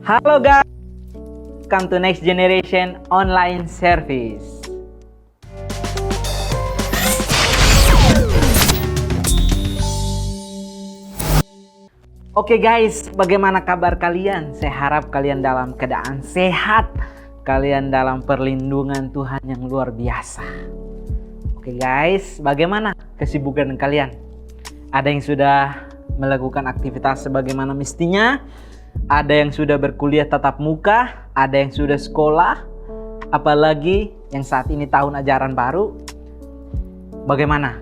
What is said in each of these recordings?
Halo guys, welcome to Next Generation Online Service. Oke guys, bagaimana kabar kalian? Saya harap kalian dalam keadaan sehat, kalian dalam perlindungan Tuhan yang luar biasa. Oke guys, bagaimana kesibukan kalian? Ada yang sudah melakukan aktivitas sebagaimana mestinya? Ada yang sudah berkuliah tatap muka, ada yang sudah sekolah, apalagi yang saat ini tahun ajaran baru. Bagaimana?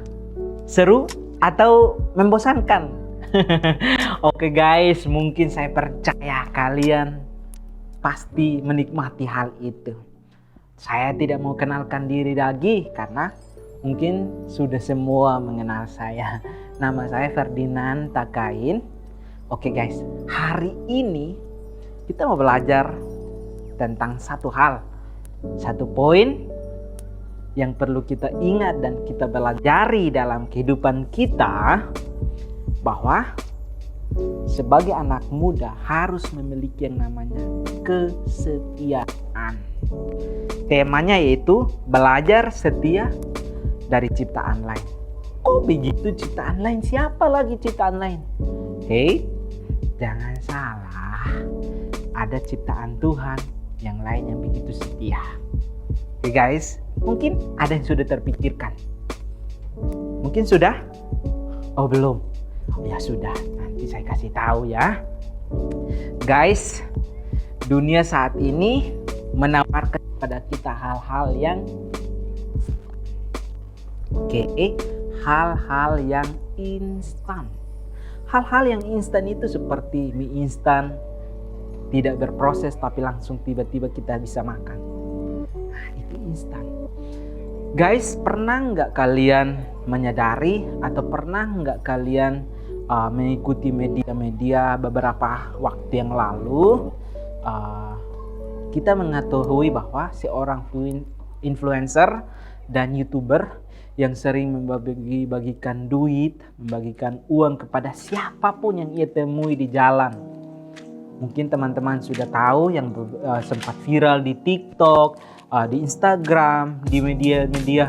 Seru atau membosankan? Oke guys, mungkin saya percaya kalian pasti menikmati hal itu. Saya tidak mau kenalkan diri lagi karena mungkin sudah semua mengenal saya. Nama saya Ferdinand Takain. Oke guys, hari ini kita mau belajar tentang satu hal, satu poin yang perlu kita ingat dan kita pelajari dalam kehidupan kita, bahwa sebagai anak muda harus memiliki yang namanya kesetiaan. Temanya yaitu belajar setia dari ciptaan lain. Kok begitu ciptaan lain? Siapa lagi ciptaan lain? Hei, jangan salah, ada ciptaan Tuhan yang lain yang begitu setia. Oke guys, mungkin ada yang sudah terpikirkan. Mungkin sudah? Oh belum? Oh ya sudah, nanti saya kasih tahu ya. Guys, dunia saat ini menawarkan kepada kita hal-hal yang hal-hal yang instan. Hal-hal yang instan itu seperti mie instan, tidak berproses tapi langsung tiba-tiba kita bisa makan. Nah, itu instan. Guys, pernah nggak kalian menyadari atau pernah nggak kalian mengikuti media-media beberapa waktu yang lalu, kita mengetahui bahwa seorang influencer dan YouTuber yang sering membagikan duit, membagikan uang kepada siapapun yang ia temui di jalan. Mungkin teman-teman sudah tahu yang sempat viral di TikTok, di Instagram, di media-media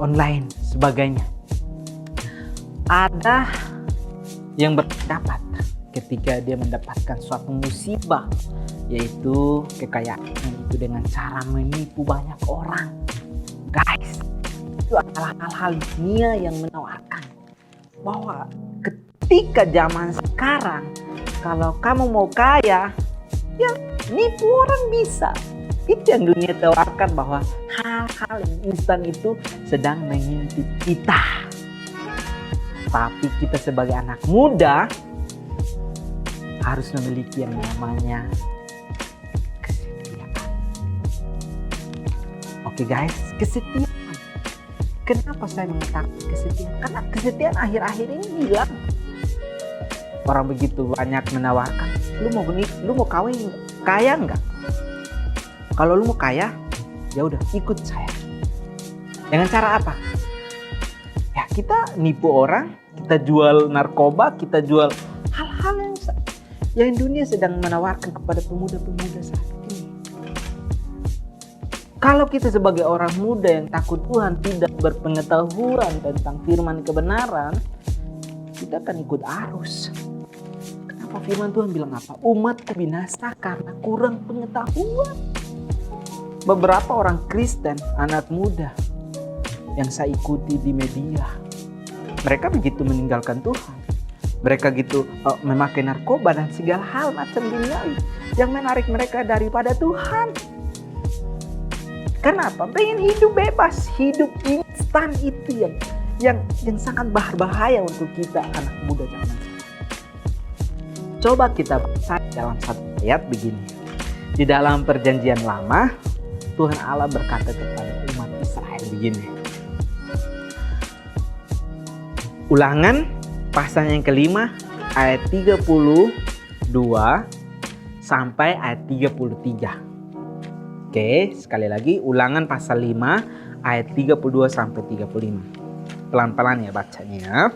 online sebagainya. Ada yang berpendapat ketika dia mendapatkan suatu musibah, yaitu kekayaan itu dengan cara menipu banyak orang. Guys, itu adalah hal-hal dunia yang menawarkan bahwa ketika zaman sekarang, kalau kamu mau kaya, ya nipu orang bisa. Itu yang dunia tawarkan, bahwa hal-hal yang instan itu sedang mengintip kita. Tapi kita sebagai anak muda harus memiliki yang namanya kesetiaan. Oke guys, kesetiaan. Kenapa saya mengatakan kesetiaan? Karena kesetiaan akhir-akhir ini hilang. Orang begitu banyak menawarkan, lu mau kawin, kaya nggak? Kalau lu mau kaya, ya udah ikut saya. Dengan cara apa? Ya kita nipu orang, kita jual narkoba, kita jual hal-hal yang dunia sedang menawarkan kepada pemuda-pemuda saat ini. Kalau kita sebagai orang muda yang takut Tuhan, tidak berpengetahuan tentang firman kebenaran, kita akan ikut arus. Kenapa firman Tuhan bilang apa? Umatku binasa karena kurang pengetahuan. Beberapa orang Kristen, anak muda yang saya ikuti di media, mereka begitu meninggalkan Tuhan. Mereka gitu memakai narkoba dan segala hal macam duniawi yang menarik mereka daripada Tuhan. Kenapa? Pengen hidup bebas, hidup instan, itu yang sangat berbahaya untuk kita anak muda zaman sekarang. Coba kita baca dalam satu ayat begini. Di dalam perjanjian lama, Tuhan Allah berkata kepada umat Israel begini. Ulangan pasal yang kelima ayat 32 sampai ayat 33. Oke, sekali lagi Ulangan pasal 5 ayat 32 sampai 35. Pelan-pelan ya bacanya.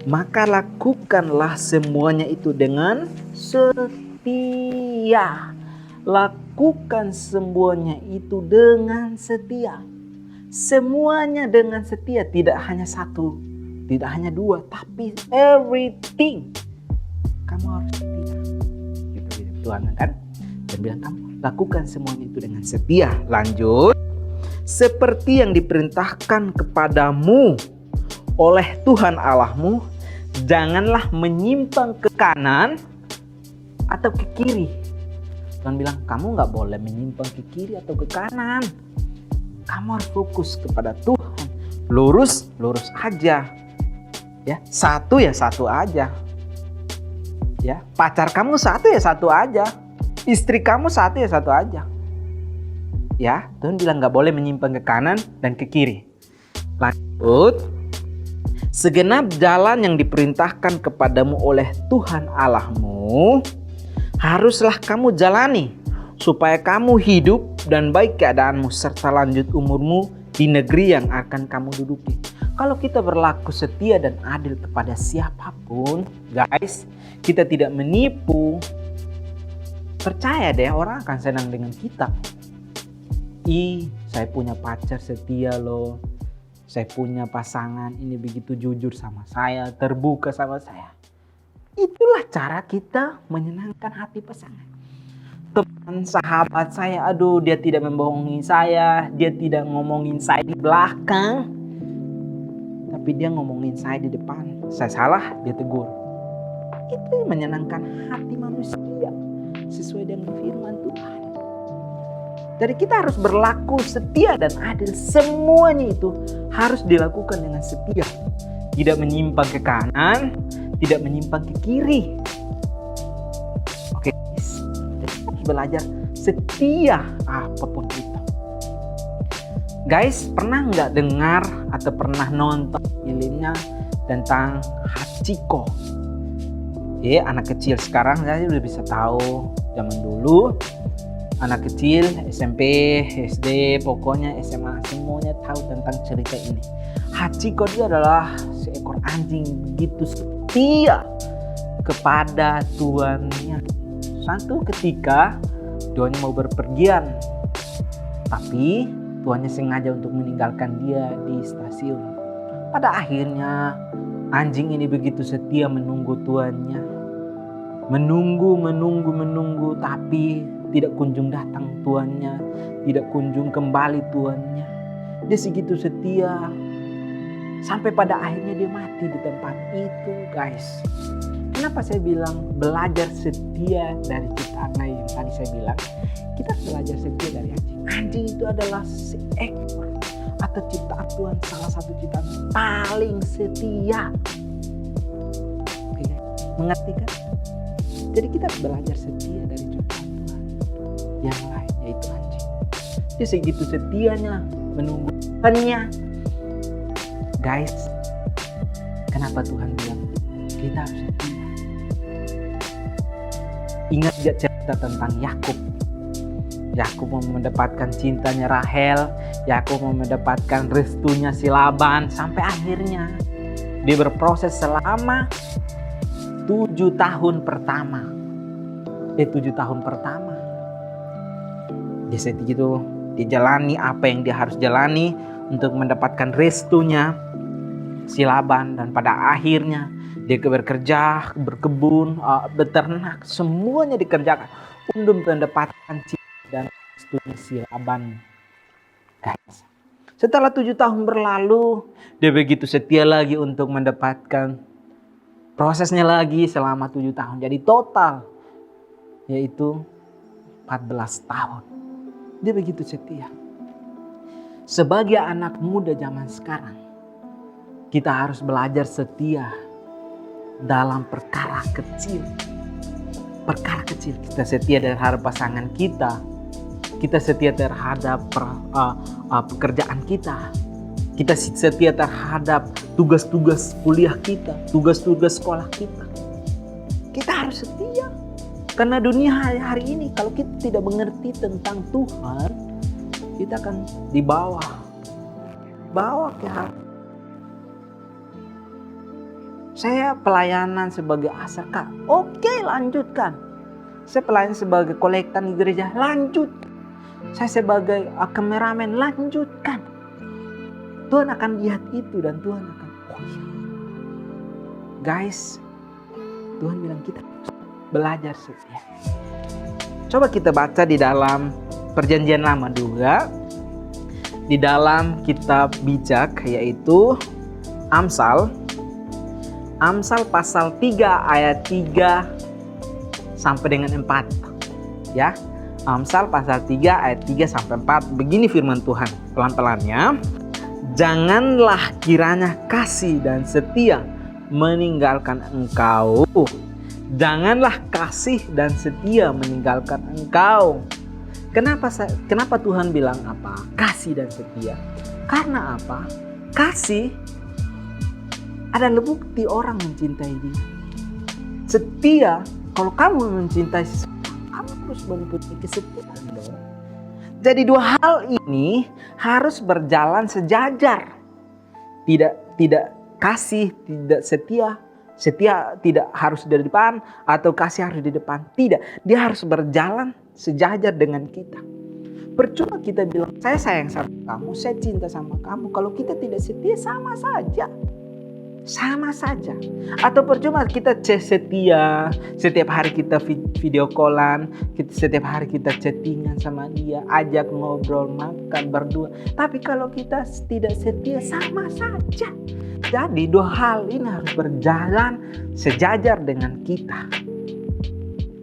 Maka lakukanlah semuanya itu dengan setia setia. Lakukan semuanya itu dengan setia. Semuanya dengan setia, tidak hanya satu, tidak hanya dua, tapi everything. Kamu harus setia. Gitu Tuhan kan? Dan bilang kamu lakukan semuanya itu dengan setia. Lanjut. Seperti yang diperintahkan kepadamu oleh Tuhan Allahmu, janganlah menyimpang ke kanan atau ke kiri. Tuhan bilang kamu gak boleh menyimpang ke kiri atau ke kanan. Kamu harus fokus kepada Tuhan. Lurus aja. Ya, satu aja. Ya, pacar kamu satu aja. Istri kamu satu aja. Ya, Tuhan bilang gak boleh menyimpang ke kanan dan ke kiri. Lanjut. Segenap jalan yang diperintahkan kepadamu oleh Tuhan Allahmu haruslah kamu jalani, supaya kamu hidup dan baik keadaanmu serta lanjut umurmu di negeri yang akan kamu duduki. Kalau kita berlaku setia dan adil kepada siapapun, guys, kita tidak menipu. Percaya deh, orang akan senang dengan kita. Saya punya pacar setia loh. Saya punya pasangan ini begitu jujur sama saya, terbuka sama saya. Itulah cara kita menyenangkan hati pasangan. Teman sahabat saya, aduh dia tidak membohongi saya, dia tidak ngomongin saya di belakang, tapi dia ngomongin saya di depan. Saya salah, dia tegur. Itu menyenangkan hati manusia sesuai dengan firman Tuhan. Jadi kita harus berlaku setia dan adil. Semuanya itu harus dilakukan dengan setia. Tidak menyimpang ke kanan, tidak menyimpang ke kiri. Oke, jadi kita harus belajar setia apapun itu. Guys, pernah nggak dengar atau pernah nonton filmnya tentang Hachiko? Anak kecil sekarang saya udah bisa tahu. Zaman dulu anak kecil SMP, SD, pokoknya SMA semuanya tahu tentang cerita ini. Hachiko dia adalah seekor anjing begitu setia kepada tuannya. Suatu ketika tuannya mau berpergian, tapi tuannya sengaja untuk meninggalkan dia di stasiun. Pada akhirnya anjing ini begitu setia menunggu tuannya. Menunggu, tapi tidak kunjung datang tuannya, tidak kunjung kembali tuannya. Dia segitu setia sampai pada akhirnya dia mati di tempat itu, guys. Kenapa saya bilang belajar setia dari ciptaan yang tadi saya bilang? Kita belajar setia dari anjing. Anjing itu adalah seekor atau ciptaan Tuhan, salah satu ciptaan paling setia. Oke, mengerti kan? Jadi kita belajar setia dari ciptaan Tuhan yang lain, yaitu anjing. Dia segitu setianya menunggu Tuhannya. Guys, kenapa Tuhan bilang kita harus setia? Ingat gak cerita tentang Yakub? Yakub mau mendapatkan cintanya Rahel, Yakub mau mendapatkan restunya si Laban, sampai akhirnya dia berproses selama 7 tahun pertama. 7 tahun pertama. Dia setia itu, dia jalani apa yang dia harus jalani untuk mendapatkan restunya si Laban, dan pada akhirnya dia bekerja, berkebun, beternak, semuanya dikerjakan untuk mendapatkan cinta dan restunya si Laban. Guys, setelah 7 tahun berlalu, dia begitu setia lagi untuk mendapatkan prosesnya lagi selama 7 tahun. Jadi total yaitu 14 tahun. Dia begitu setia. Sebagai anak muda zaman sekarang, kita harus belajar setia dalam perkara kecil. Perkara kecil. Kita setia terhadap pasangan kita. Kita setia terhadap pekerjaan kita. Kita setia terhadap tugas-tugas kuliah kita, tugas-tugas sekolah kita. Kita harus setia. Karena dunia hari ini, kalau kita tidak mengerti tentang Tuhan, kita akan dibawa ke hal. Saya pelayanan sebagai ASK. Oke, lanjutkan. Saya pelayan sebagai kolektan di gereja, lanjut. Saya sebagai kameramen, lanjutkan. Tuhan akan lihat itu dan Tuhan akan, oh iya. Guys, Tuhan bilang kita harus belajar setia. Coba kita baca di dalam Perjanjian Lama juga. Di dalam kitab bijak, yaitu Amsal. Amsal pasal 3 ayat 3 sampai dengan 4. Ya. Amsal pasal 3 ayat 3 sampai 4. Begini firman Tuhan, pelan-pelannya. Janganlah kiranya kasih dan setia meninggalkan engkau. Janganlah kasih dan setia meninggalkan engkau. Kenapa Tuhan bilang apa? Kasih dan setia. Karena apa? Kasih adalah bukti orang mencintai dia. Setia, kalau kamu mencintai seseorang, kamu harus mempunyai kesetiaan dong. Jadi dua hal ini harus berjalan sejajar. Tidak kasih, tidak setia. Setia tidak harus di depan atau kasih harus di depan. Tidak, dia harus berjalan sejajar dengan kita. Percuma kita bilang saya sayang sama kamu, saya cinta sama kamu, kalau kita tidak setia sama saja. Sama saja. Atau percuma kita setia, setiap hari kita video callan, setiap hari kita chattingan sama dia, ajak ngobrol, makan, berdua. Tapi kalau kita tidak setia, sama saja. Jadi dua hal ini harus berjalan sejajar dengan kita.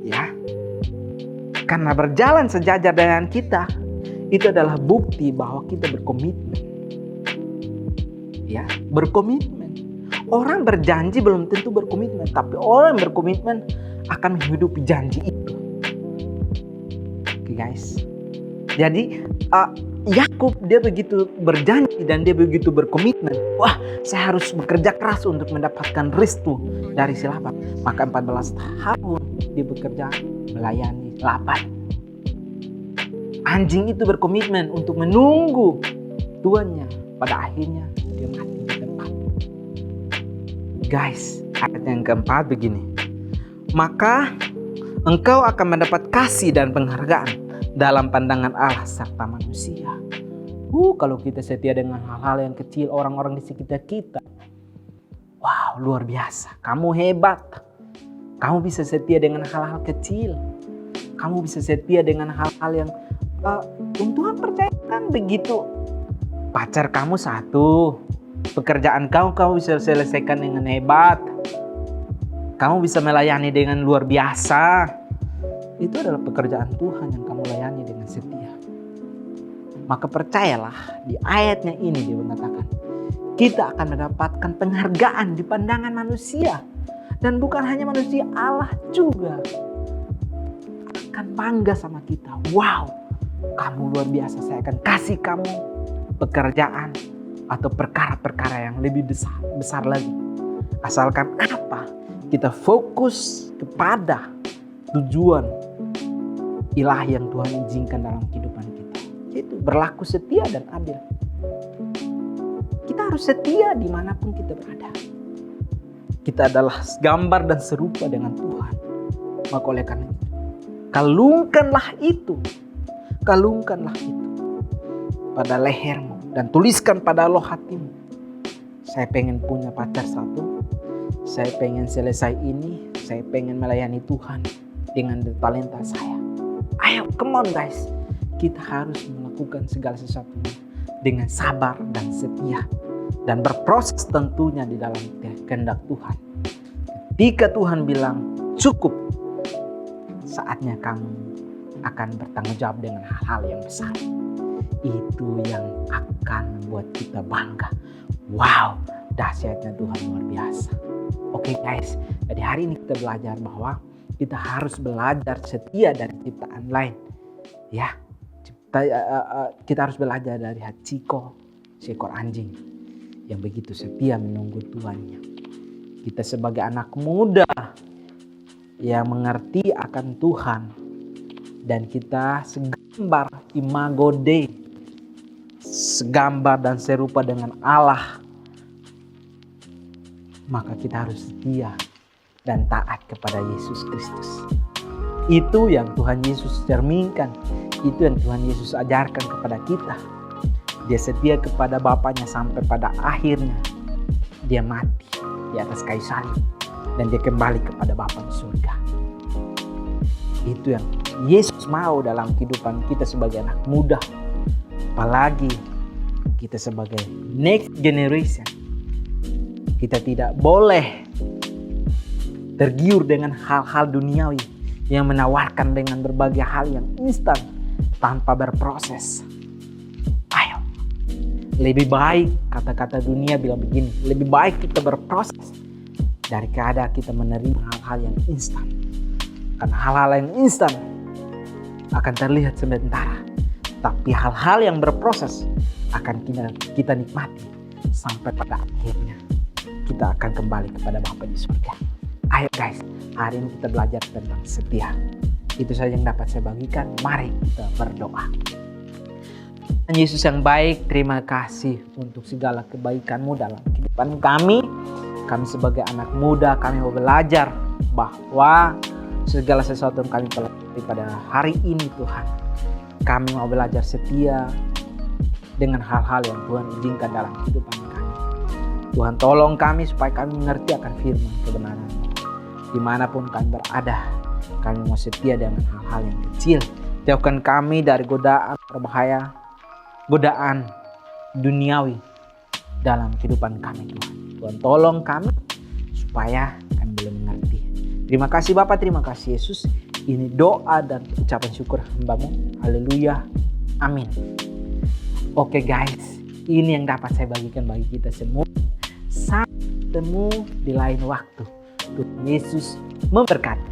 Ya. Karena berjalan sejajar dengan kita, itu adalah bukti bahwa kita berkomitmen. Ya, berkomitmen. Orang berjanji belum tentu berkomitmen, tapi orang yang berkomitmen akan menghidupi janji itu. Oke guys. Jadi Yakub dia begitu berjanji dan dia begitu berkomitmen. Wah, saya harus bekerja keras untuk mendapatkan restu dari si Laban. Maka 14 tahun dia bekerja melayani Laban. Anjing itu berkomitmen untuk menunggu tuannya. Pada akhirnya dia mati di tempat. Guys, ayat yang keempat begini. Maka engkau akan mendapat kasih dan penghargaan dalam pandangan Allah serta manusia. Kalau kita setia dengan hal-hal yang kecil orang-orang di sekitar kita. Wow, luar biasa. Kamu hebat. Kamu bisa setia dengan hal-hal kecil. Kamu bisa setia dengan hal-hal yang Tuhan percayakan begitu. Pacar kamu satu. Pekerjaan kamu bisa selesaikan dengan hebat. Kamu bisa melayani dengan luar biasa. Itu adalah pekerjaan Tuhan yang kamu layani dengan setia. Maka percayalah, di ayatnya ini dia mengatakan, kita akan mendapatkan penghargaan di pandangan manusia. Dan bukan hanya manusia, Allah juga akan bangga sama kita. Wow, kamu luar biasa, saya akan kasih kamu pekerjaan atau perkara-perkara yang lebih besar lagi. Asalkan apa? Kita fokus kepada tujuan ilahi yang Tuhan izinkan dalam kehidupan kita. Itu berlaku setia dan adil. Kita harus setia dimanapun kita berada. Kita adalah gambar dan serupa dengan Tuhan. Maka oleh karena itu, kalungkanlah itu pada lehermu dan tuliskan pada loh hatimu. Saya pengen punya pacar satu. Saya pengen selesai ini. Saya pengen melayani Tuhan dengan talenta saya. Ayo, come on guys. Kita harus melakukan segala sesuatunya dengan sabar dan setia. Dan berproses tentunya di dalam kehendak Tuhan. Ketika Tuhan bilang cukup, saatnya kamu akan bertanggung jawab dengan hal-hal yang besar. Itu yang akan membuat kita bangga. Wow, dahsyatnya Tuhan luar biasa. Oke guys, jadi hari ini kita belajar bahwa kita harus belajar setia dari ciptaan lain. Ya, kita harus belajar dari Hachiko, seekor anjing yang begitu setia menunggu tuannya. Kita sebagai anak muda yang mengerti akan Tuhan dan kita segambar imago Dei, segambar dan serupa dengan Allah, maka kita harus setia dan taat kepada Yesus Kristus. Itu yang Tuhan Yesus cerminkan. Itu yang Tuhan Yesus ajarkan kepada kita. Dia setia kepada Bapaknya sampai pada akhirnya dia mati di atas kayu salib. Dan dia kembali kepada Bapa di surga. Itu yang Yesus mau dalam kehidupan kita sebagai anak muda. Apalagi kita sebagai next generation. Kita tidak boleh tergiur dengan hal-hal duniawi yang menawarkan dengan berbagai hal yang instan tanpa berproses. Ayo, lebih baik, kata-kata dunia bilang begini, lebih baik kita berproses daripada kita menerima hal-hal yang instan. Karena hal-hal yang instan akan terlihat sementara, tapi hal-hal yang berproses akan kita nikmati sampai pada akhirnya kita akan kembali kepada Bapa di surga. Ayo guys, hari ini kita belajar tentang setia. Itu saja yang dapat saya bagikan. Mari kita berdoa. Tuhan Yesus yang baik, terima kasih untuk segala kebaikan-Mu dalam kehidupan kami. Kami sebagai anak muda, kami mau belajar bahwa segala sesuatu yang kami pelajari pada hari ini Tuhan. Kami mau belajar setia dengan hal-hal yang Tuhan izinkan dalam kehidupan kami. Tuhan tolong kami supaya kami mengerti akan firman kebenaran. Dimanapun kami berada, kami mau setia dengan hal-hal yang kecil. Jauhkan kami dari godaan berbahaya, godaan duniawi dalam kehidupan kami Tuhan. Tuhan tolong kami supaya kami boleh mengerti. Terima kasih Bapa, terima kasih Yesus. Ini doa dan ucapan syukur hamba-Mu. Haleluya. Amin. Oke guys, ini yang dapat saya bagikan bagi kita semua. Sampai ketemu di lain waktu. Tuhan Yesus memberkati.